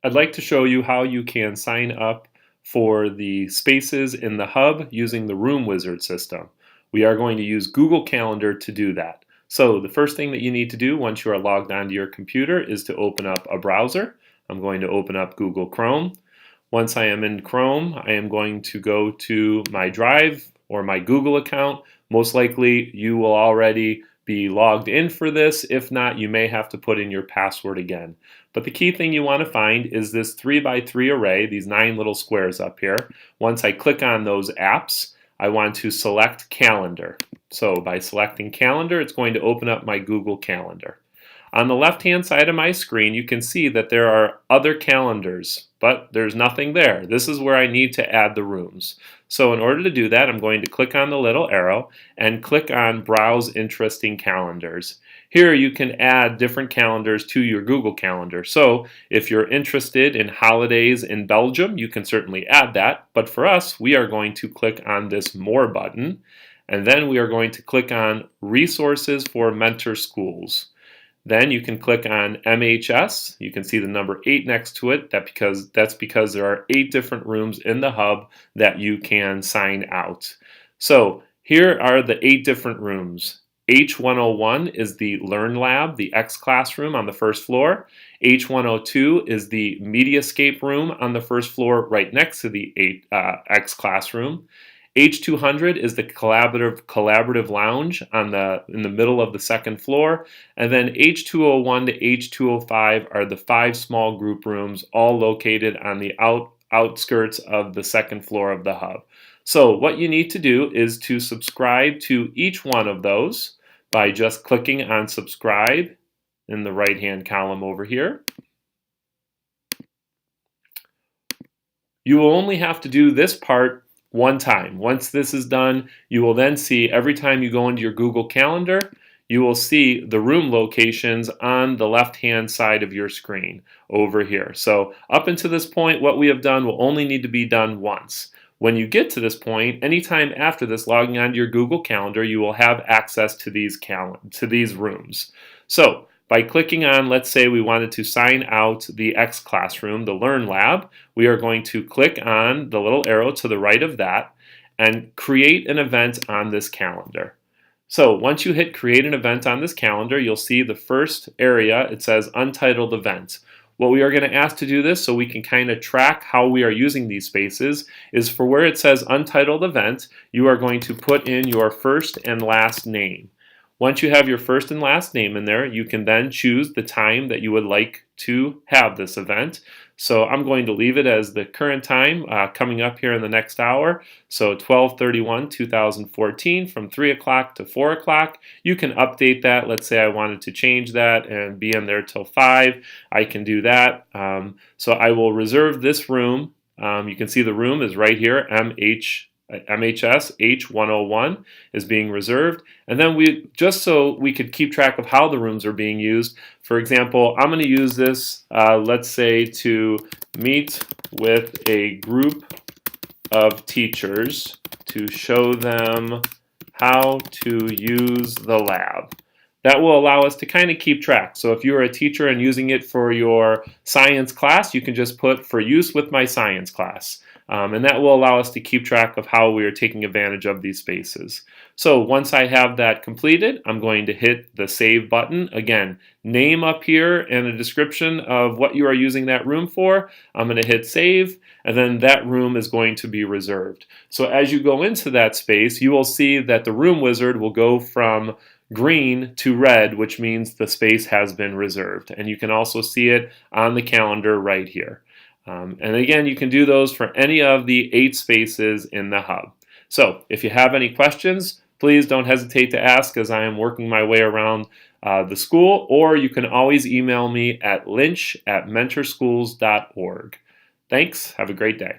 I'd like to show you how you can sign up for the spaces in the hub using the Room Wizard system. We are going to use Google Calendar to do that. So the first thing that you need to do once you are logged onto your computer is to open up a browser. I'm going to open up Google Chrome. Once I am in Chrome, I am going to go to my Drive or my Google account. Most likely you will already be logged in for this. If not, you may have to put in your password again. But the key thing you want to find is this 3x3 array, these 9 little squares up here. Once I click on those apps, I want to select Calendar. So by selecting Calendar, it's going to open up my Google Calendar. On the left-hand side of my screen, you can see that there are other calendars, but there's nothing there. This is where I need to add the rooms. So in order to do that, I'm going to click on the little arrow and click on Browse Interesting Calendars. Here you can add different calendars to your Google Calendar. So if you're interested in holidays in Belgium, you can certainly add that. But for us, we are going to click on this More button, and then we are going to click on Resources for Mentor Schools. Then you can click on MHS. You can see the number 8 next to it. That's because there are 8 different rooms in the hub that you can sign out. So here are the 8 different rooms. H101 is the Learn Lab, the X classroom on the first floor. H102 is the Mediascape room on the first floor right next to the X classroom. H200 is the collaborative lounge in the middle of the second floor, and then H201 to H205 are the 5 small group rooms, all located on the outskirts of the second floor of the hub. So what you need to do is to subscribe to each one of those by just clicking on subscribe in the right-hand column over here. You will only have to do this part one time. Once this is done, you will then see every time you go into your Google Calendar, you will see the room locations on the left-hand side of your screen over here. So up until this point, what we have done will only need to be done once. When you get to this point, anytime after this, logging onto your Google Calendar, you will have access to these rooms. So by clicking on, let's say we wanted to sign out the X classroom, the Learn Lab, we are going to click on the little arrow to the right of that and create an event on this calendar. So once you hit create an event on this calendar, you'll see the first area, it says untitled event. What we are going to ask to do this so we can kind of track how we are using these spaces is for where it says untitled event, you are going to put in your first and last name. Once you have your first and last name in there, you can then choose the time that you would like to have this event. So I'm going to leave it as the current time coming up here in the next hour. So 12/31/2014 from 3 o'clock to 4 o'clock. You can update that. Let's say I wanted to change that and be in there till 5. I can do that. So I will reserve this room. You can see the room is right here, MHS H101 is being reserved, and then just so we could keep track of how the rooms are being used. For example, I'm going to use this, let's say, to meet with a group of teachers to show them how to use the lab. That will allow us to kind of keep track. So if you're a teacher and using it for your science class, you can just put for use with my science class. And that will allow us to keep track of how we are taking advantage of these spaces. So once I have that completed, I'm going to hit the save button. Again, name up here and a description of what you are using that room for. I'm going to hit save, and then that room is going to be reserved. So as you go into that space, you will see that the Room Wizard will go from green to red, which means the space has been reserved. And you can also see it on the calendar right here. And again, you can do those for any of the 8 spaces in the hub. So if you have any questions, please don't hesitate to ask as I am working my way around the school, or you can always email me at lynch@mentorschools.org. Thanks. Have a great day.